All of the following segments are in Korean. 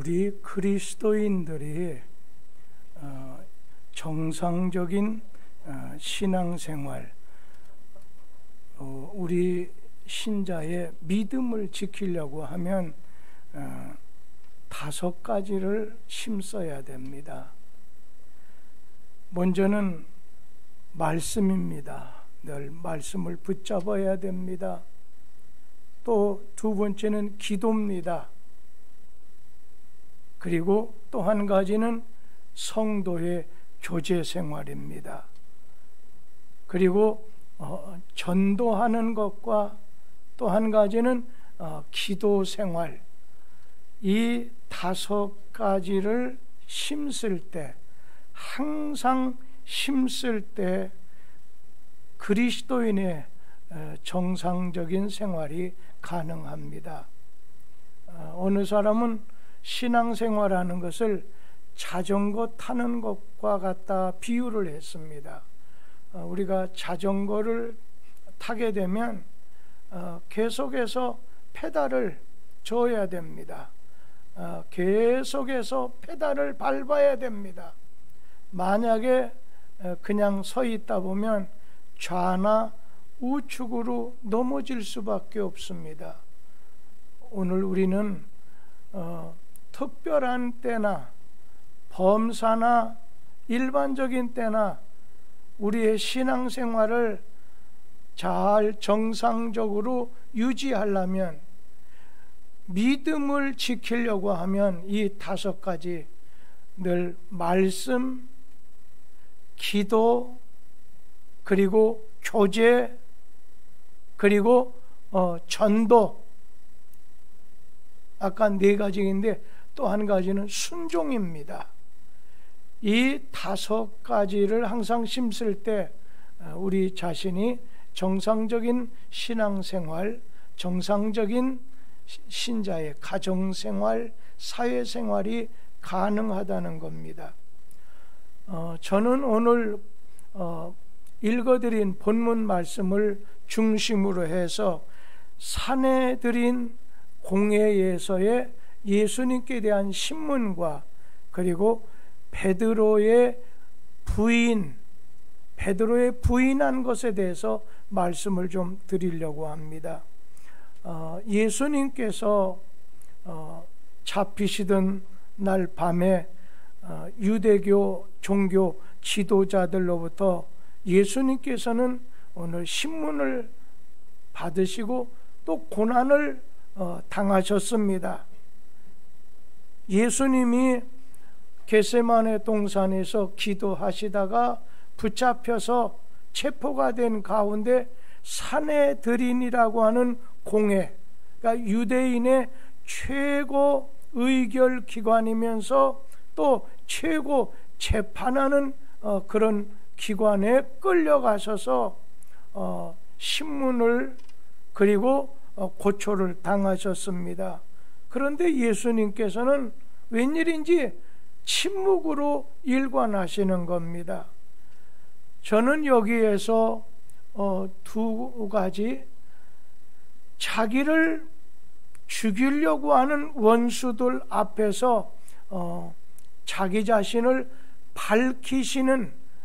우리 그리스도인들이 정상적인 신앙생활, 우리 신자의 믿음을 지키려고 하면 5가지를 힘써야 됩니다. 먼저는 말씀입니다. 늘 말씀을 붙잡아야 됩니다. 또 2번째는 기도입니다. 그리고 또 한 가지는 성도의 교제 생활입니다. 그리고 전도하는 것과 또 한 가지는 기도 생활. 이 5가지를 힘쓸 때, 항상 힘쓸 때 그리스도인의 정상적인 생활이 가능합니다. 어느 사람은 신앙생활하는 것을 자전거 타는 것과 같다 비유를 했습니다. 우리가 자전거를 타게 되면 계속해서 페달을 져야 됩니다. 계속해서 페달을 밟아야 됩니다. 만약에 그냥 서 있다 보면 좌나 우측으로 넘어질 수밖에 없습니다. 오늘 우리는 특별한 때나 범사나 일반적인 때나 우리의 신앙생활을 잘 정상적으로 유지하려면, 믿음을 지키려고 하면 이 5가지, 늘 말씀, 기도, 그리고 교제, 그리고 전도, 아까 4가지인데 또 한 가지는 순종입니다. 이 5가지를 항상 힘쓸 때 우리 자신이 정상적인 신앙생활, 정상적인 신자의 가정생활, 사회생활이 가능하다는 겁니다. 저는 오늘 읽어드린 본문 말씀을 중심으로 해서 산에 드린 공회에서의 예수님께 대한 신문과 그리고 베드로의 부인한 것에 대해서 말씀을 좀 드리려고 합니다. 예수님께서 잡히시던 날 밤에 유대교 종교 지도자들로부터 예수님께서는 오늘 신문을 받으시고 또 고난을 당하셨습니다. 예수님이 겟세마네 동산에서 기도하시다가 붙잡혀서 체포가 된 가운데 산헤드린이라고 하는 공회, 그러니까 유대인의 최고 의결 기관이면서 또 최고 재판하는 그런 기관에 끌려가셔서 신문을 그리고 고초를 당하셨습니다. 그런데 예수님께서는 웬일인지 침묵으로 일관하시는 겁니다. 저는 여기에서 2가지, 자기를 죽이려고 하는 원수들 앞에서 자기 자신을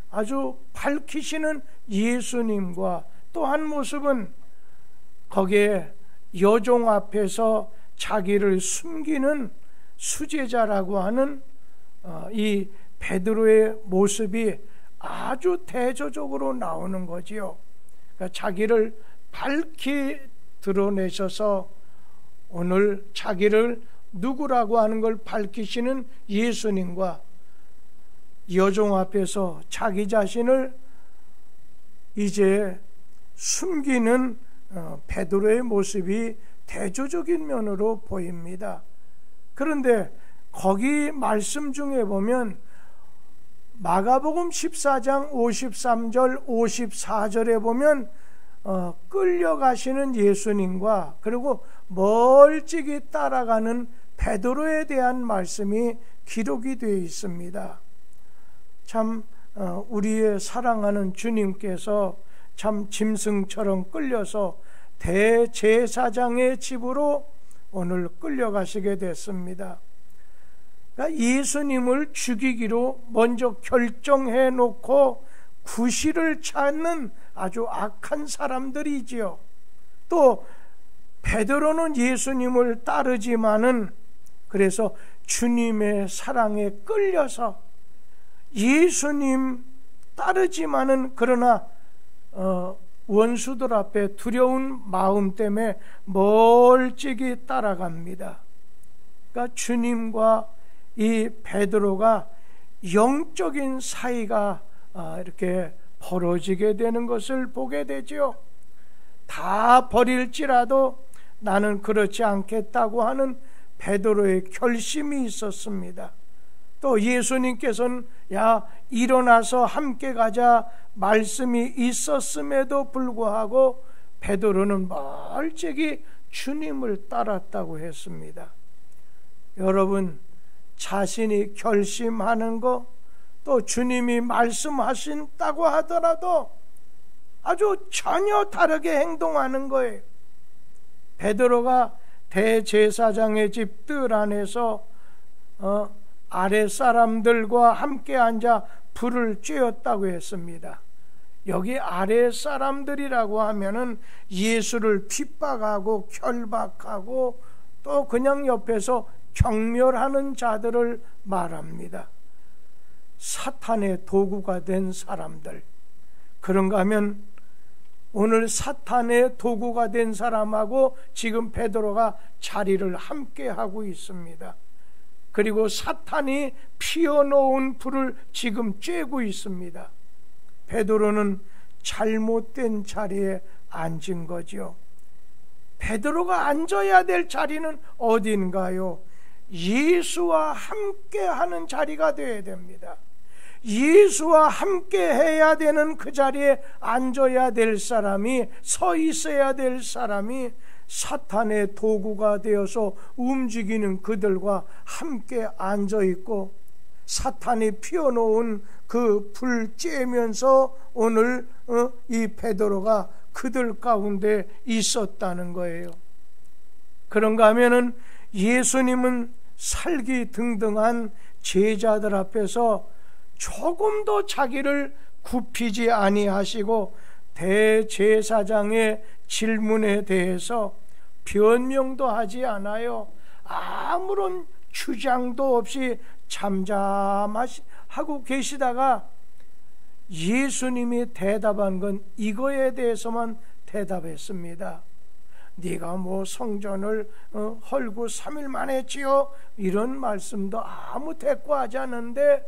아주 밝히시는 예수님과 또 한 모습은 거기에 여종 앞에서 자기를 숨기는 수제자라고 하는 이 베드로의 모습이 아주 대조적으로 나오는 거지요. 그러니까 자기를 밝히 드러내셔서 오늘 자기를 누구라고 하는 걸 밝히시는 예수님과 여종 앞에서 자기 자신을 이제 숨기는 베드로의 모습이 대조적인 면으로 보입니다. 그런데 거기 말씀 중에 보면 마가복음 14장 53절 54절에 보면 끌려가시는 예수님과 그리고 멀찍이 따라가는 베드로에 대한 말씀이 기록이 되어 있습니다. 참 우리의 사랑하는 주님께서 참 짐승처럼 끌려서 대제사장의 집으로 오늘 끌려가시게 됐습니다. 그러니까 예수님을 죽이기로 먼저 결정해 놓고 구실을 찾는 아주 악한 사람들이지요. 또 베드로는 예수님을 따르지만은 그래서 주님의 사랑에 끌려서 예수님 따르지만은 그러나 원수들 앞에 두려운 마음 때문에 멀찍이 따라갑니다. 그러니까 주님과 이 베드로가 영적인 사이가 이렇게 벌어지게 되는 것을 보게 되지요. 다 버릴지라도 나는 그렇지 않겠다고 하는 베드로의 결심이 있었습니다. 또 예수님께서는 야 일어나서 함께 가자 말씀이 있었음에도 불구하고 베드로는 멀찍이 주님을 따랐다고 했습니다. 여러분, 자신이 결심하는 거, 또 주님이 말씀하신다고 하더라도 아주 전혀 다르게 행동하는 거예요. 베드로가 대제사장의 집들 안에서 아랫사람들과 함께 앉아 불을 쬐었다고 했습니다. 여기 아랫사람들이라고 하면은 예수를 핍박하고 결박하고 또 그냥 옆에서 경멸하는 자들을 말합니다. 사탄의 도구가 된 사람들. 그런가 하면 오늘 사탄의 도구가 된 사람하고 지금 베드로가 자리를 함께 하고 있습니다. 그리고 사탄이 피워놓은 불을 지금 쬐고 있습니다. 베드로는 잘못된 자리에 앉은 거죠. 베드로가 앉아야 될 자리는 어딘가요? 예수와 함께 하는 자리가 되어야 됩니다. 예수와 함께 해야 되는 그 자리에 앉아야 될 사람이, 서 있어야 될 사람이 사탄의 도구가 되어서 움직이는 그들과 함께 앉아 있고 사탄이 피워놓은 그 불 쬐면서 오늘 이 베드로가 그들 가운데 있었다는 거예요. 그런가 하면은 예수님은 살기등등한 제자들 앞에서 조금도 자기를 굽히지 아니하시고 대제사장의 질문에 대해서 변명도 하지 않아요. 아무런 주장도 없이 잠잠하고 계시다가 예수님이 대답한 건 이거에 대해서만 대답했습니다. 네가 뭐 성전을 헐고 3일 만에 했지요? 이런 말씀도 아무 대꾸하지 않는데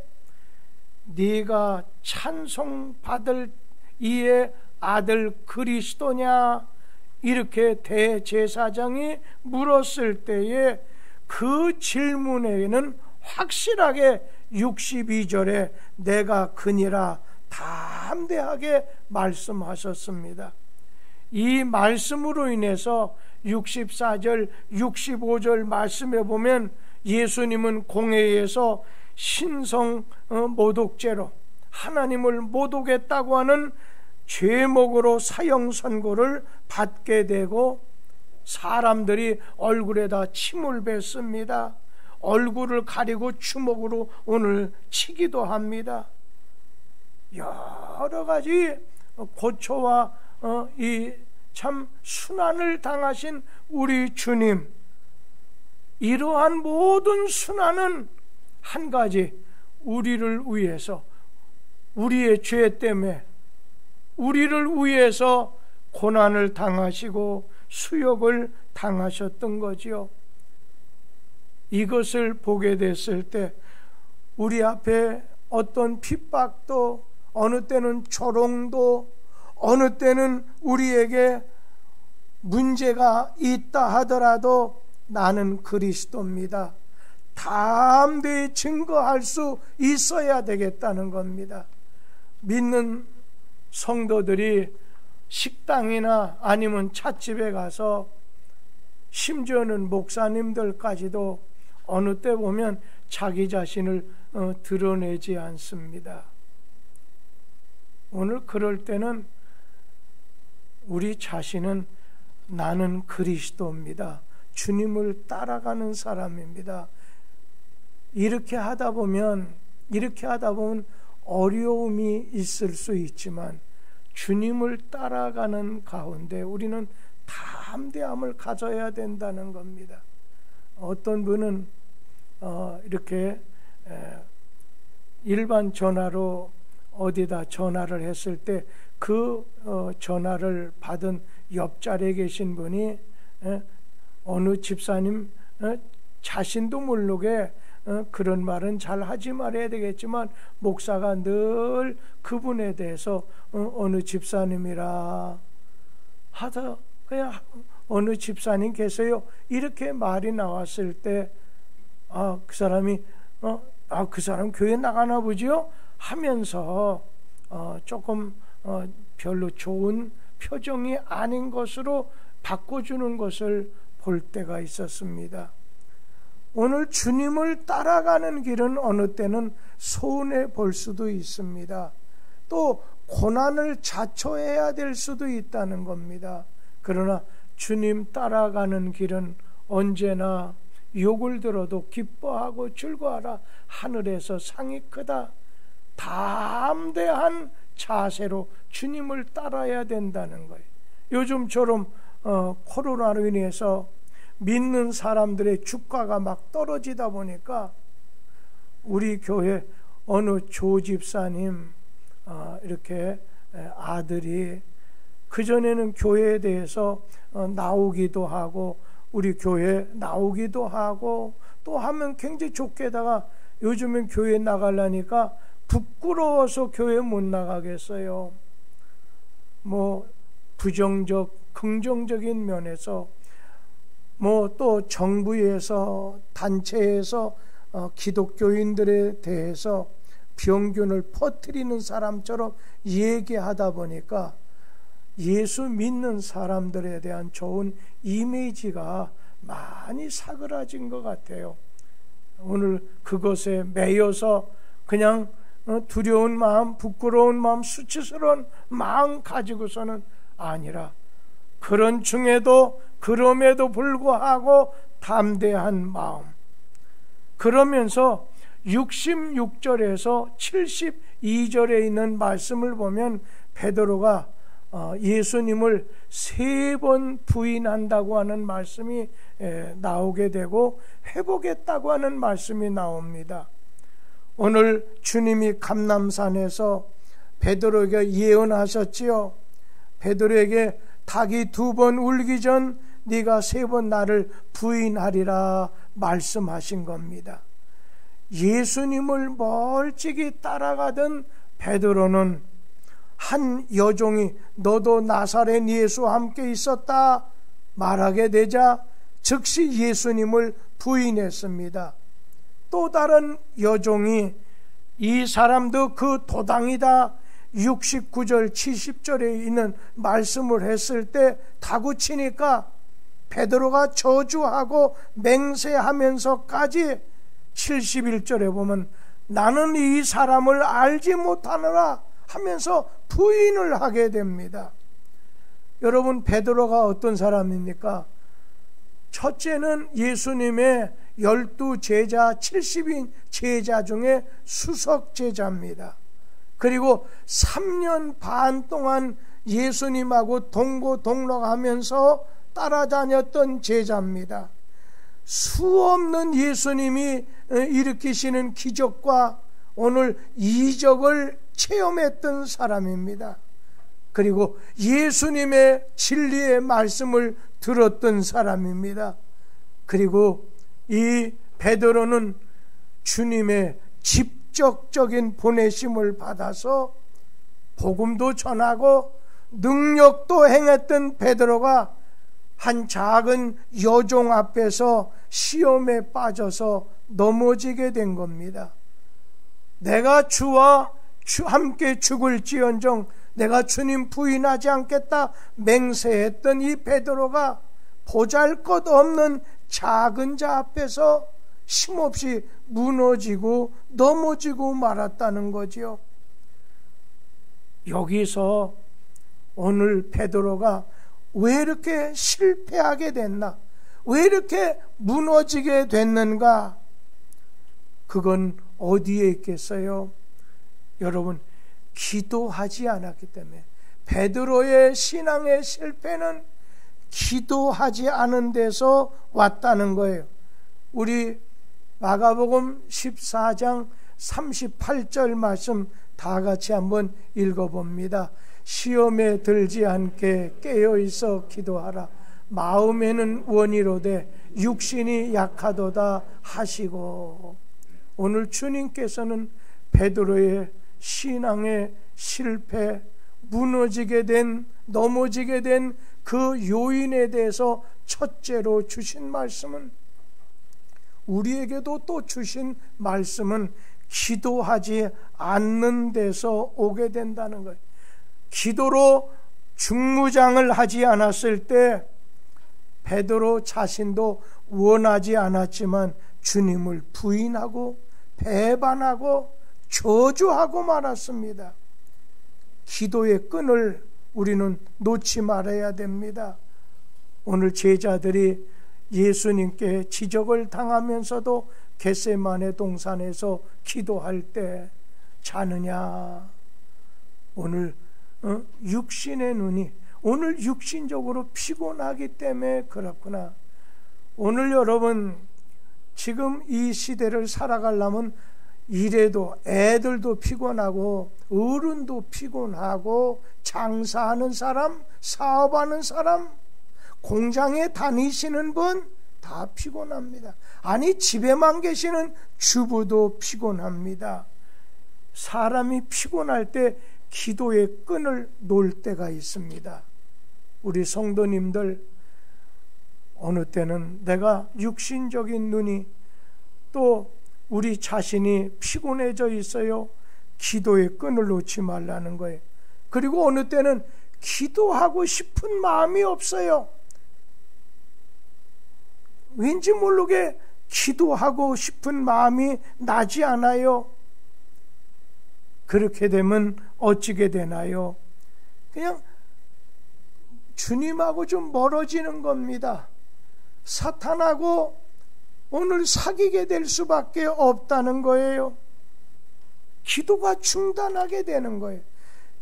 네가 찬송받을 이의 아들 그리스도냐? 이렇게 대제사장이 물었을 때에 그 질문에는 확실하게 62절에 내가 그니라 담대하게 말씀하셨습니다. 이 말씀으로 인해서 64절, 65절 말씀에 보면 예수님은 공회에서 신성 모독죄로 하나님을 모독했다고 하는 죄목으로 사형 선고를 받게 되고 사람들이 얼굴에다 침을 뱉습니다. 얼굴을 가리고 주먹으로 오늘 치기도 합니다. 여러 가지 고초와 이 참 순환을 당하신 우리 주님, 이러한 모든 순환은 한 가지, 우리를 위해서, 우리의 죄 때문에 우리를 위해서 고난을 당하시고 수욕을 당하셨던 거지요. 이것을 보게 됐을 때 우리 앞에 어떤 핍박도, 어느 때는 조롱도, 어느 때는 우리에게 문제가 있다 하더라도 나는 그리스도입니다. 담대히 증거할 수 있어야 되겠다는 겁니다. 믿는 성도들이 식당이나 아니면 찻집에 가서 심지어는 목사님들까지도 어느 때 보면 자기 자신을 드러내지 않습니다. 오늘 그럴 때는 우리 자신은 나는 그리스도입니다. 주님을 따라가는 사람입니다. 이렇게 하다 보면 어려움이 있을 수 있지만 주님을 따라가는 가운데 우리는 담대함을 가져야 된다는 겁니다. 어떤 분은 이렇게 일반 전화로 어디다 전화를 했을 때 그 전화를 받은 옆자리에 계신 분이 어느 집사님 자신도 모르게 그런 말은 잘 하지 말아야 되겠지만 목사가 늘 그분에 대해서 어느 집사님이라 하다 그냥 어느 집사님 계세요 이렇게 말이 나왔을 때 그 사람이 그 사람 교회 나가나 보지요 하면서 조금 별로 좋은 표정이 아닌 것으로 바꿔주는 것을 볼 때가 있었습니다. 오늘 주님을 따라가는 길은 어느 때는 손해 볼 수도 있습니다. 또 고난을 자초해야 될 수도 있다는 겁니다. 그러나 주님 따라가는 길은 언제나 욕을 들어도 기뻐하고 즐거워하라. 하늘에서 상이 크다. 담대한 자세로 주님을 따라야 된다는 거예요. 요즘처럼 코로나로 인해서 믿는 사람들의 주가가 막 떨어지다 보니까 우리 교회 어느 조 집사님 이렇게 아들이 그전에는 교회에 대해서 나오기도 하고 우리 교회 나오기도 하고 또 하면 굉장히 좋게다가 요즘엔 교회 나가려니까 부끄러워서 교회 못 나가겠어요. 뭐 긍정적인 면에서 또 정부에서 단체에서 기독교인들에 대해서 병균을 퍼뜨리는 사람처럼 얘기하다 보니까 예수 믿는 사람들에 대한 좋은 이미지가 많이 사그라진 것 같아요. 오늘 그것에 매여서 그냥 두려운 마음, 부끄러운 마음, 수치스러운 마음 가지고서는 아니라 그런 중에도 그럼에도 불구하고 담대한 마음, 그러면서 66절에서 72절에 있는 말씀을 보면 베드로가 예수님을 3번 부인한다고 하는 말씀이 나오게 되고 해보겠다고 하는 말씀이 나옵니다. 오늘 주님이 감람산에서 베드로에게 예언하셨지요. 베드로에게 닭이 2번 울기 전 네가 3번 나를 부인하리라 말씀하신 겁니다. 예수님을 멀찍이 따라가던 베드로는 한 여종이 너도 나사렛 예수와 함께 있었다 말하게 되자 즉시 예수님을 부인했습니다. 또 다른 여종이 이 사람도 그 도당이다 69절 70절에 있는 말씀을 했을 때 다구치니까 베드로가 저주하고 맹세하면서까지 71절에 보면 나는 이 사람을 알지 못하노라 하면서 부인을 하게 됩니다. 여러분, 베드로가 어떤 사람입니까? 첫째는 예수님의 12제자 70인 제자 중에 수석 제자입니다. 그리고 3년 반 동안 예수님하고 동고동락하면서 따라다녔던 제자입니다. 수없는 예수님이 일으키시는 기적과 오늘 이적을 체험했던 사람입니다. 그리고 예수님의 진리의 말씀을 들었던 사람입니다. 그리고 이 베드로는 주님의 직접적인 보내심을 받아서 복음도 전하고 능력도 행했던 베드로가 한 작은 여종 앞에서 시험에 빠져서 넘어지게 된 겁니다. 내가 주와 함께 죽을지언정 내가 주님 부인하지 않겠다 맹세했던 이 베드로가 보잘것없는 작은 자 앞에서 힘없이 무너지고 넘어지고 말았다는 거지요. 여기서 오늘 베드로가 왜 이렇게 실패하게 됐나? 왜 이렇게 무너지게 됐는가? 그건 어디에 있겠어요? 여러분, 기도하지 않았기 때문에. 베드로의 신앙의 실패는 기도하지 않은 데서 왔다는 거예요. 우리 마가복음 14장 38절 말씀 다 같이 한번 읽어봅니다. 시험에 들지 않게 깨어있어 기도하라. 마음에는 원이로되 육신이 약하도다 하시고. 오늘 주님께서는 베드로의 신앙의 실패, 무너지게 된, 넘어지게 된 그 요인에 대해서 첫째로 주신 말씀은, 우리에게도 또 주신 말씀은 기도하지 않는 데서 오게 된다는 거예요. 기도로 중무장을 하지 않았을 때 베드로 자신도 원하지 않았지만 주님을 부인하고 배반하고 저주하고 말았습니다. 기도의 끈을 우리는 놓지 말아야 됩니다. 오늘 제자들이 예수님께 지적을 당하면서도 겟세마네 동산에서 기도할 때 자느냐? 오늘 육신의 눈이, 오늘 육신적으로 피곤하기 때문에 그렇구나. 오늘 여러분, 지금 이 시대를 살아가려면 이래도 애들도 피곤하고 어른도 피곤하고 장사하는 사람, 사업하는 사람, 공장에 다니시는 분 다 피곤합니다. 아니, 집에만 계시는 주부도 피곤합니다. 사람이 피곤할 때 기도의 끈을 놓을 때가 있습니다. 우리 성도님들, 어느 때는 내가 육신적인 눈이, 또 우리 자신이 피곤해져 있어요. 기도의 끈을 놓지 말라는 거예요. 그리고 어느 때는 기도하고 싶은 마음이 없어요. 왠지 모르게 기도하고 싶은 마음이 나지 않아요. 그렇게 되면 어찌게 되나요? 그냥 주님하고 좀 멀어지는 겁니다. 사탄하고 오늘 사귀게 될 수밖에 없다는 거예요. 기도가 중단하게 되는 거예요.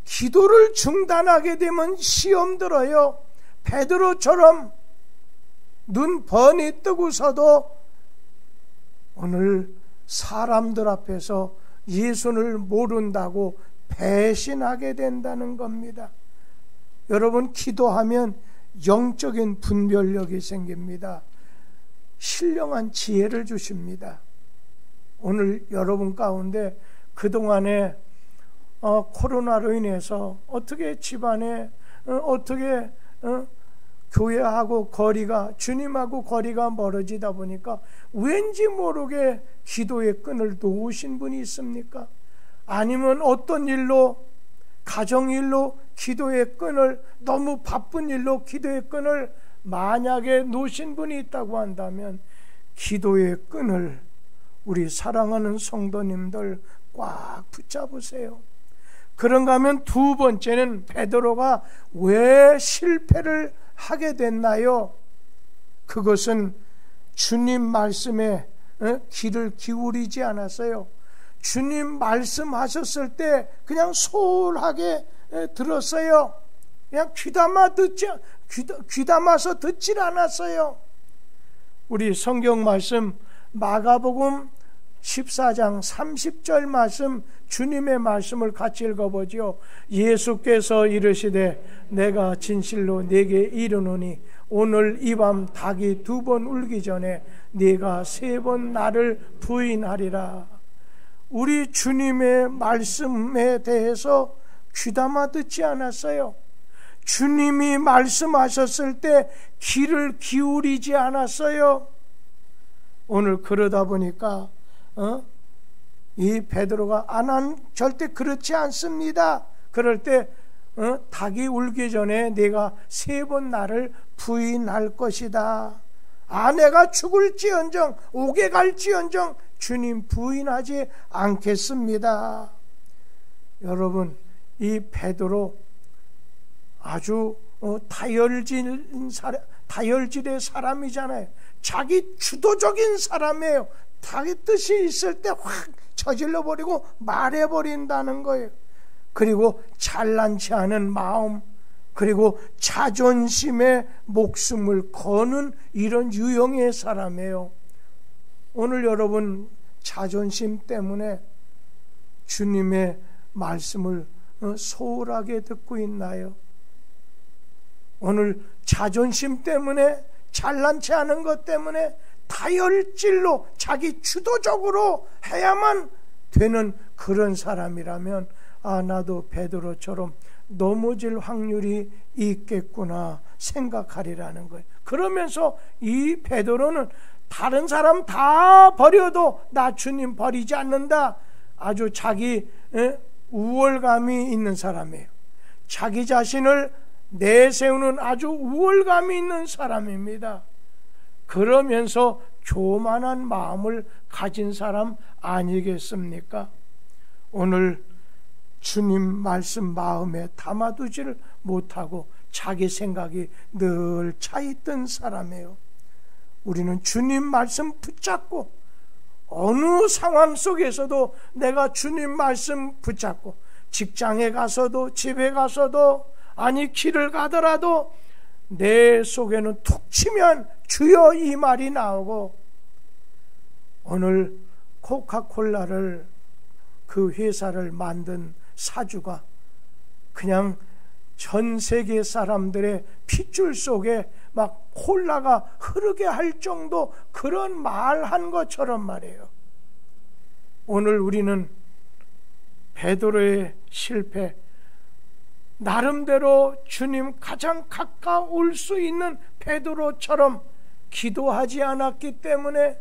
기도를 중단하게 되면 시험 들어요. 베드로처럼 눈 번이 뜨고서도 오늘 사람들 앞에서 예수를 모른다고 배신하게 된다는 겁니다. 여러분, 기도하면 영적인 분별력이 생깁니다. 신령한 지혜를 주십니다. 오늘 여러분 가운데 그동안에 코로나로 인해서 어떻게 집안에 어떻게 교회하고 거리가, 주님하고 거리가 멀어지다 보니까 왠지 모르게 기도의 끈을 놓으신 분이 있습니까? 아니면 어떤 일로, 가정일로 기도의 끈을, 너무 바쁜 일로 기도의 끈을 만약에 놓으신 분이 있다고 한다면 기도의 끈을 우리 사랑하는 성도님들 꽉 붙잡으세요. 그런가 하면 두 번째는 베드로가 왜 실패를 하게 됐나요? 그것은 주님 말씀에 귀를 기울이지 않았어요. 주님 말씀하셨을 때 그냥 소홀하게 들었어요. 그냥 귀담아서 듣질 않았어요. 우리 성경 말씀 마가복음 14장 30절 말씀, 주님의 말씀을 같이 읽어보죠. 예수께서 이르시되 내가 진실로 네게 이르노니 오늘 이 밤 닭이 2번 울기 전에 네가 3번 나를 부인하리라. 우리 주님의 말씀에 대해서 귀담아 듣지 않았어요. 주님이 말씀하셨을 때 귀를 기울이지 않았어요. 오늘 그러다 보니까 이 베드로가 절대 그렇지 않습니다. 그럴 때 닭이 울기 전에 내가 3번 나를 부인할 것이다. 내가 죽을지언정 옥에 갈지언정 주님 부인하지 않겠습니다. 여러분, 이 베드로 아주 다혈질 다혈질의 사람이잖아요. 자기 주도적인 사람이에요. 자기 뜻이 있을 때 확 저질러버리고 말해버린다는 거예요. 그리고 잘난치 않은 마음, 그리고 자존심에 목숨을 거는 이런 유형의 사람이에요. 오늘 여러분 자존심 때문에 주님의 말씀을 소홀하게 듣고 있나요? 오늘 자존심 때문에, 잘난치 않은 것 때문에 다혈질로 자기 주도적으로 해야만 되는 그런 사람이라면 나도 베드로처럼 넘어질 확률이 있겠구나 생각하리라는 거예요. 그러면서 이 베드로는 다른 사람 다 버려도 나 주님 버리지 않는다. 아주 자기 우월감이 있는 사람이에요. 자기 자신을 내세우는 아주 우월감이 있는 사람입니다. 그러면서 교만한 마음을 가진 사람 아니겠습니까? 오늘 주님 말씀 마음에 담아두지를 못하고 자기 생각이 늘 차있던 사람이에요. 우리는 주님 말씀 붙잡고 어느 상황 속에서도 내가 주님 말씀 붙잡고 직장에 가서도 집에 가서도 아니 길을 가더라도 내 속에는 툭 치면 주여 이 말이 나오고, 오늘 코카콜라를 그 회사를 만든 사주가 그냥 전 세계 사람들의 핏줄 속에 막 콜라가 흐르게 할 정도 그런 말한 것처럼 말이에요. 오늘 우리는 베드로의 실패, 나름대로 주님 가장 가까울 수 있는 베드로처럼 기도하지 않았기 때문에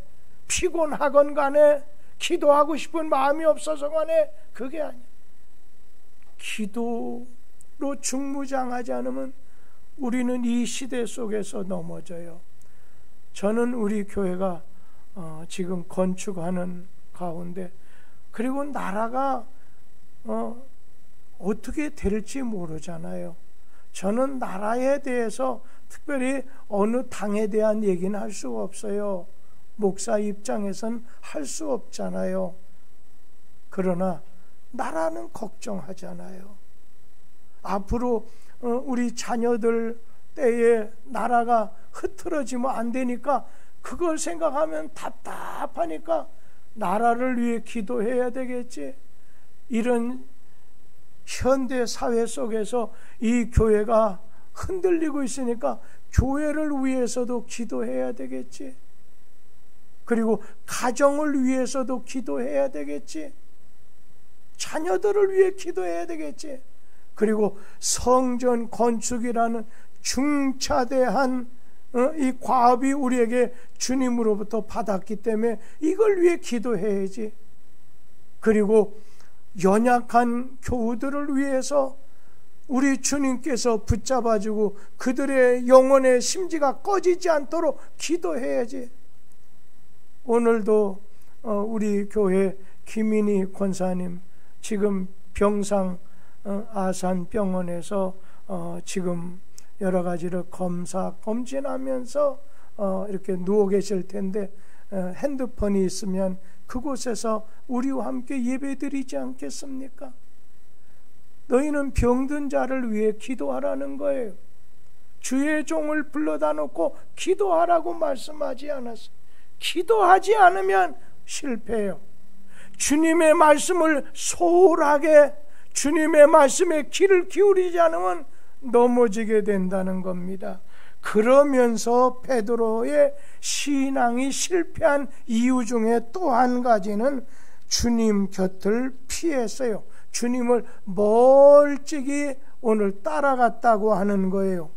피곤하건 간에 기도하고 싶은 마음이 없어서 간에 그게 아니에요. 기도로 중무장하지 않으면 우리는 이 시대 속에서 넘어져요. 저는 우리 교회가 지금 건축하는 가운데, 그리고 나라가 어떻게 될지 모르잖아요. 저는 나라에 대해서 특별히 어느 당에 대한 얘기는 할 수가 없어요. 목사 입장에선 할 수 없잖아요. 그러나 나라는 걱정하잖아요. 앞으로 우리 자녀들 때에 나라가 흐트러지면 안 되니까 그걸 생각하면 답답하니까 나라를 위해 기도해야 되겠지. 이런 현대 사회 속에서 이 교회가 흔들리고 있으니까 교회를 위해서도 기도해야 되겠지. 그리고 가정을 위해서도 기도해야 되겠지. 자녀들을 위해 기도해야 되겠지. 그리고 성전 건축이라는 중차대한 이 과업이 우리에게 주님으로부터 받았기 때문에 이걸 위해 기도해야지. 그리고 연약한 교우들을 위해서 우리 주님께서 붙잡아주고 그들의 영혼의 심지가 꺼지지 않도록 기도해야지. 오늘도 우리 교회 김인희 권사님 지금 병상 아산병원에서 지금 여러 가지를 검진하면서 이렇게 누워 계실 텐데 핸드폰이 있으면 그곳에서 우리와 함께 예배드리지 않겠습니까? 너희는 병든 자를 위해 기도하라는 거예요. 주의 종을 불러다 놓고 기도하라고 말씀하지 않았어요. 기도하지 않으면 실패해요. 주님의 말씀을 소홀하게, 주님의 말씀에 귀를 기울이지 않으면 넘어지게 된다는 겁니다. 그러면서 베드로의 신앙이 실패한 이유 중에 또 한 가지는 주님 곁을 피했어요. 주님을 멀찍이 오늘 따라갔다고 하는 거예요.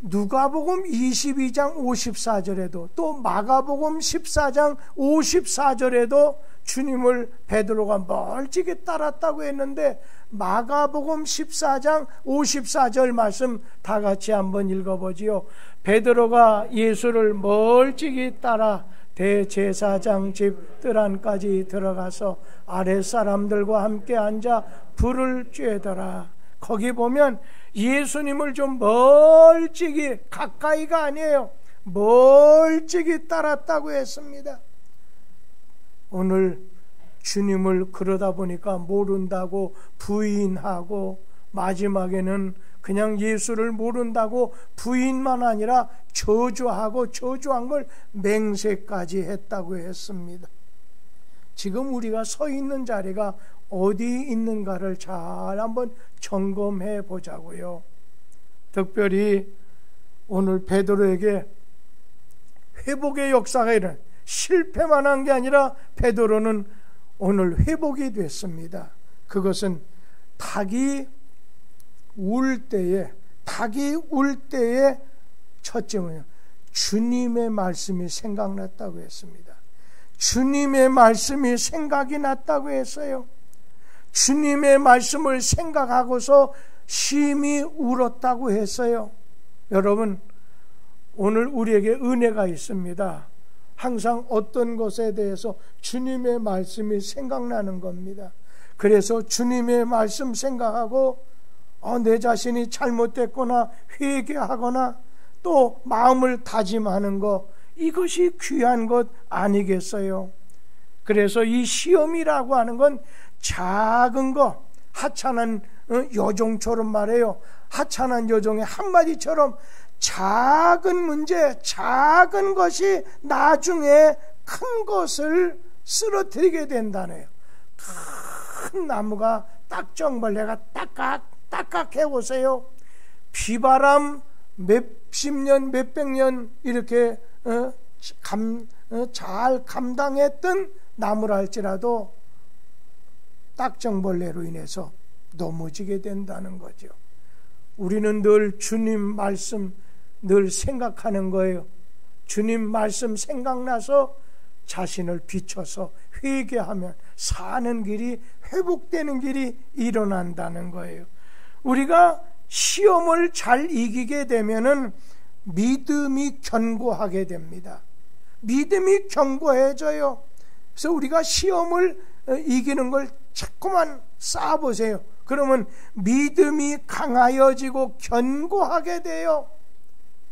누가복음 22장 54절에도 또 마가복음 14장 54절에도 주님을 베드로가 멀찍이 따랐다고 했는데, 마가복음 14장 54절 말씀 다 같이 한번 읽어보지요. 베드로가 예수를 멀찍이 따라 대제사장 집 뜰 안까지 들어가서 아랫사람들과 함께 앉아 불을 쬐더라. 거기 보면 예수님을 좀 멀찍이, 가까이가 아니에요, 멀찍이 따랐다고 했습니다. 오늘 주님을 그러다 보니까 모른다고 부인하고, 마지막에는 그냥 예수를 모른다고 부인만 아니라 저주하고, 저주한 걸 맹세까지 했다고 했습니다. 지금 우리가 서 있는 자리가 어디 있는가를 잘 한번 점검해 보자고요. 특별히 오늘 베드로에게 회복의 역사가 일어나, 실패만 한 게 아니라 베드로는 오늘 회복이 됐습니다. 그것은 닭이 울 때에 첫째 뭐냐, 주님의 말씀이 생각났다고 했습니다. 주님의 말씀이 생각이 났다고 했어요. 주님의 말씀을 생각하고서 심히 울었다고 했어요. 여러분, 오늘 우리에게 은혜가 있습니다. 항상 어떤 것에 대해서 주님의 말씀이 생각나는 겁니다. 그래서 주님의 말씀 생각하고 내 자신이 잘못됐거나 회개하거나 또 마음을 다짐하는 것, 이것이 귀한 것 아니겠어요? 그래서 이 시험이라고 하는 건 작은 거, 하찮은 여종처럼 말해요. 하찮은 여종의 한마디처럼 작은 문제, 작은 것이 나중에 큰 것을 쓰러뜨리게 된다네요. 큰 나무가 딱정벌레가 딱딱 해보세요. 비바람 몇십 년, 몇백 년 이렇게 잘 감당했던 나무라 할지라도 딱정벌레로 인해서 넘어지게 된다는 거죠. 우리는 늘 주님 말씀 늘 생각하는 거예요. 주님 말씀 생각나서 자신을 비춰서 회개하면 사는 길이, 회복되는 길이 일어난다는 거예요. 우리가 시험을 잘 이기게 되면은 믿음이 견고하게 됩니다. 믿음이 견고해져요. 그래서 우리가 시험을 이기는 걸 자꾸만 쌓아보세요. 그러면 믿음이 강하여지고 견고하게 돼요.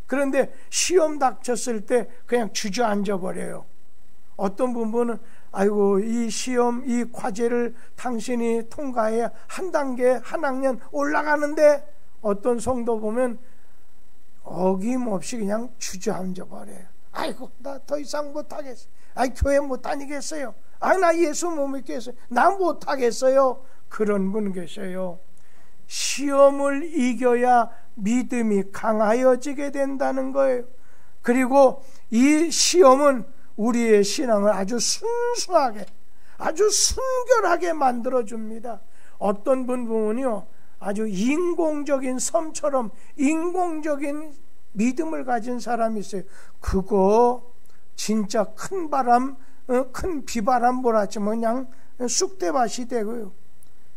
그런데 시험 닥쳤을 때 그냥 주저앉아 버려요. 어떤 부분은 아이고, 이 시험, 이 과제를 당신이 통과해야 한 단계, 한 학년 올라가는데, 어떤 성도 보면 어김없이 그냥 주저앉아 버려요. 아이고, 나 더 이상 못하겠어요. 교회 못 다니겠어요. 나 예수 못 믿겠어요. 나 못하겠어요. 그런 분 계셔요. 시험을 이겨야 믿음이 강하여지게 된다는 거예요. 그리고 이 시험은 우리의 신앙을 아주 순수하게, 아주 순결하게 만들어줍니다. 어떤 분 보면요, 아주 인공적인 섬처럼 인공적인 믿음을 가진 사람이 있어요. 그거 진짜 큰 바람, 큰 비바람 몰아치면 그냥 쑥대밭이 되고요.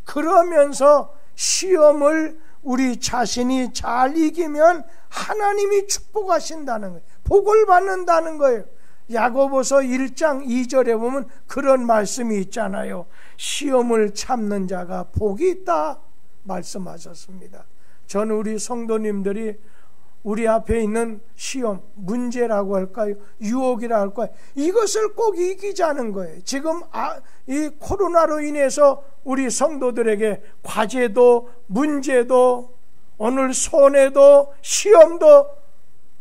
그러면서 시험을 우리 자신이 잘 이기면 하나님이 축복하신다는 거예요. 복을 받는다는 거예요. 야고보서 1장 2절에 보면 그런 말씀이 있잖아요. 시험을 참는 자가 복이 있다 말씀하셨습니다. 저는 우리 성도님들이 우리 앞에 있는 시험, 문제라고 할까요? 유혹이라 할까요? 이것을 꼭 이기자는 거예요. 지금 이 코로나로 인해서 우리 성도들에게 과제도, 문제도, 오늘 손해도, 시험도,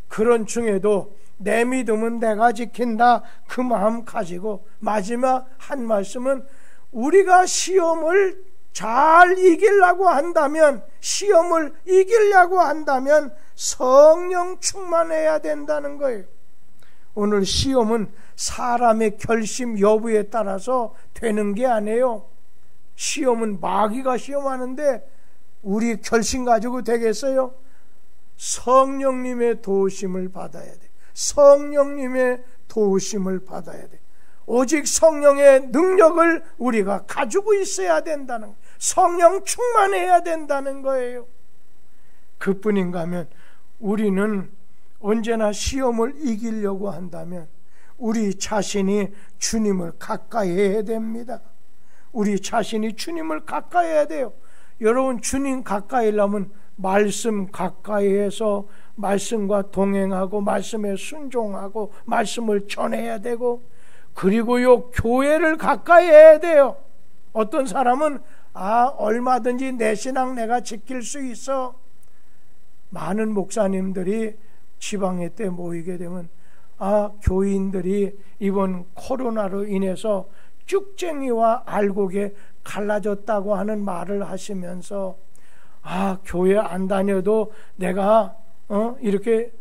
그런 중에도 내 믿음은 내가 지킨다, 그 마음 가지고 마지막 한 말씀은 우리가 시험을 잘 이기려고 한다면, 시험을 이기려고 한다면 성령 충만해야 된다는 거예요. 오늘 시험은 사람의 결심 여부에 따라서 되는 게 아니에요. 시험은 마귀가 시험하는데 우리 결심 가지고 되겠어요? 성령님의 도우심을 받아야 돼. 성령님의 도우심을 받아야 돼. 오직 성령의 능력을 우리가 가지고 있어야 된다는 거예요. 성령 충만해야 된다는 거예요. 그뿐인가 하면 우리는 언제나 시험을 이기려고 한다면 우리 자신이 주님을 가까이 해야 됩니다. 우리 자신이 주님을 가까이 해야 돼요. 여러분 주님 가까이 하려면 말씀 가까이에서 말씀과 동행하고 말씀에 순종하고 말씀을 전해야 되고, 그리고 요 교회를 가까이 해야 돼요. 어떤 사람은 얼마든지 내 신앙 내가 지킬 수 있어. 많은 목사님들이 지방회 때 모이게 되면 교인들이 이번 코로나로 인해서 쭉쟁이와 알곡에 갈라졌다고 하는 말을 하시면서 교회 안 다녀도 내가 이렇게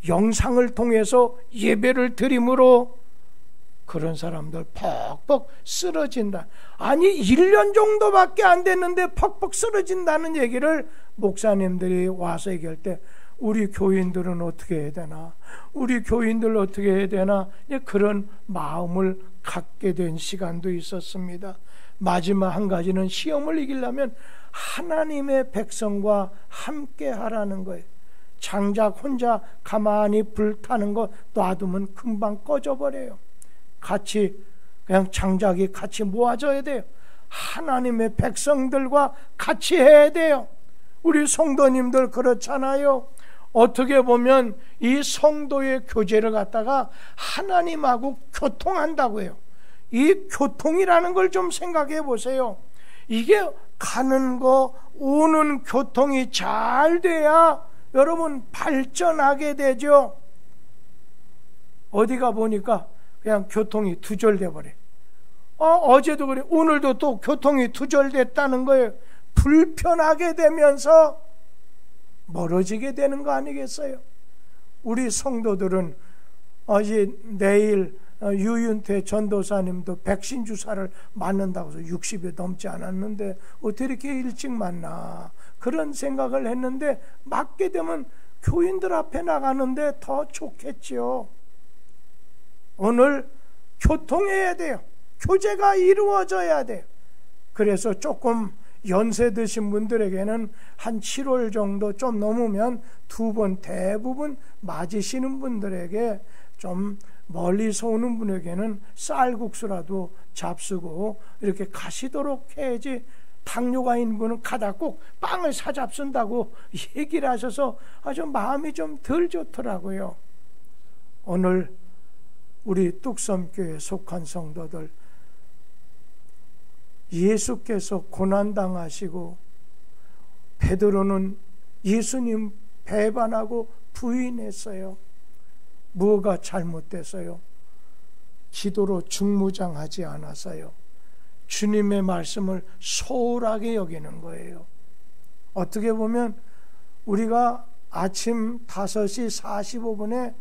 영상을 통해서 예배를 드림으로 그런 사람들 퍽퍽 쓰러진다. 아니 1년 정도밖에 안 됐는데 퍽퍽 쓰러진다는 얘기를 목사님들이 와서 얘기할 때 우리 교인들은 어떻게 해야 되나, 우리 교인들 어떻게 해야 되나, 그런 마음을 갖게 된 시간도 있었습니다. 마지막 한 가지는 시험을 이기려면 하나님의 백성과 함께 하라는 거예요. 장작 혼자 가만히 불타는 거 놔두면 금방 꺼져버려요. 같이 그냥 장작이 같이 모아져야 돼요. 하나님의 백성들과 같이 해야 돼요. 우리 성도님들 그렇잖아요. 어떻게 보면 이 성도의 교제를 갖다가 하나님하고 교통한다고 해요. 이 교통이라는 걸 좀 생각해 보세요. 이게 가는 거 오는 교통이 잘 돼야 여러분 발전하게 되죠. 어디가 보니까 그냥 교통이 두절돼 버려요. 어제도 그래, 오늘도 또 교통이 두절됐다는 거예요. 불편하게 되면서 멀어지게 되는 거 아니겠어요? 우리 성도들은 이제 내일 유윤태 전도사님도 백신 주사를 맞는다고 해서 60이 넘지 않았는데 어떻게 이렇게 일찍 맞나, 그런 생각을 했는데 맞게 되면 교인들 앞에 나가는데 더 좋겠죠. 오늘 교통해야 돼요. 교제가 이루어져야 돼요. 그래서 조금 연세 드신 분들에게는 한 7월 정도 좀 넘으면 2번 대부분 맞으시는 분들에게, 좀 멀리서 오는 분에게는 쌀국수라도 잡수고 이렇게 가시도록 해야지, 당뇨가 있는 분은 가다 꼭 빵을 사 잡순다고 얘기를 하셔서 아주 마음이 좀 덜 좋더라고요. 오늘 우리 뚝섬교회에 속한 성도들, 예수께서 고난당하시고 베드로는 예수님 배반하고 부인했어요. 뭐가 잘못됐어요? 기도로 중무장하지 않았어요. 주님의 말씀을 소홀하게 여기는 거예요. 어떻게 보면 우리가 아침 5시 45분에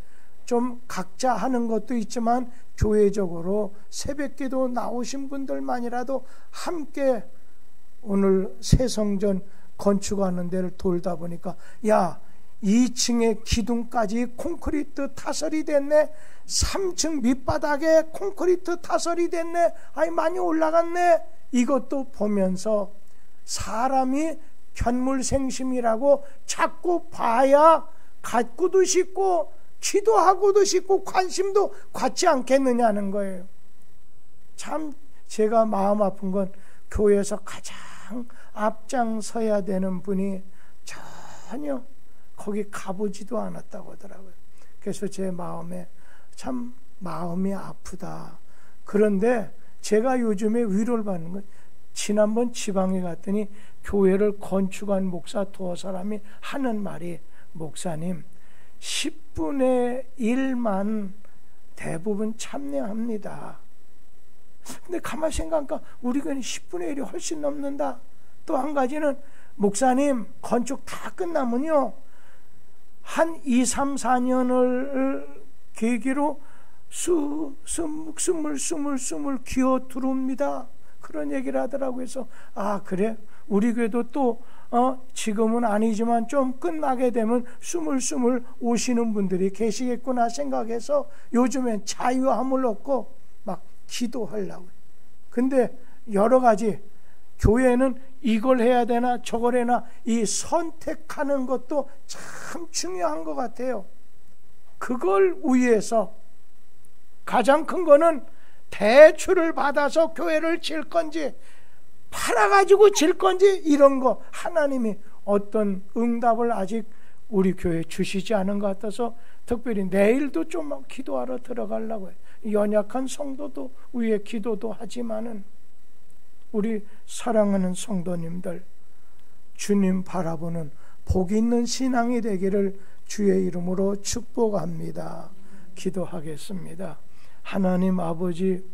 좀 각자 하는 것도 있지만 교회적으로 새벽기도 나오신 분들만이라도 함께 오늘 새성전 건축하는 데를 돌다 보니까 2층에 기둥까지 콘크리트 타설이 됐네, 3층 밑바닥에 콘크리트 타설이 됐네, 많이 올라갔네. 이것도 보면서 사람이 견물생심이라고 자꾸 봐야 갖고도 싶고 기도하고도 싶고 관심도 갖지 않겠느냐는 거예요. 참 제가 마음 아픈 건 교회에서 가장 앞장서야 되는 분이 전혀 거기 가보지도 않았다고 하더라고요. 그래서 제 마음에 참 마음이 아프다. 그런데 제가 요즘에 위로를 받는 건, 지난번 지방에 갔더니 교회를 건축한 목사 두어 사람이 하는 말이, 목사님 10분의 1만 대부분 참여합니다. 근데 가만히 생각하니까 우리 교회는 10분의 1이 훨씬 넘는다. 또 한 가지는, 목사님 건축 다 끝나면요 한 2, 3, 4년을 계기로 스물 기어 들어옵니다. 그런 얘기를 하더라고요. 그래서 그래, 우리 교회도 또 지금은 아니지만 좀 끝나게 되면 스물 오시는 분들이 계시겠구나 생각해서 요즘엔 자유함을 얻고 막 기도하려고. 근데 여러 가지 교회는 이걸 해야 되나 저걸 해나, 이 선택하는 것도 참 중요한 것 같아요. 그걸 위해서 가장 큰 거는 대출을 받아서 교회를 질 건지, 팔아가지고 질 건지 이런 거 하나님이 어떤 응답을 아직 우리 교회에 주시지 않은 것 같아서 특별히 내일도 좀 기도하러 들어가려고 해요. 연약한 성도도 위에 기도도 하지만은 우리 사랑하는 성도님들 주님 바라보는 복 있는 신앙이 되기를 주의 이름으로 축복합니다. 기도하겠습니다. 하나님 아버지,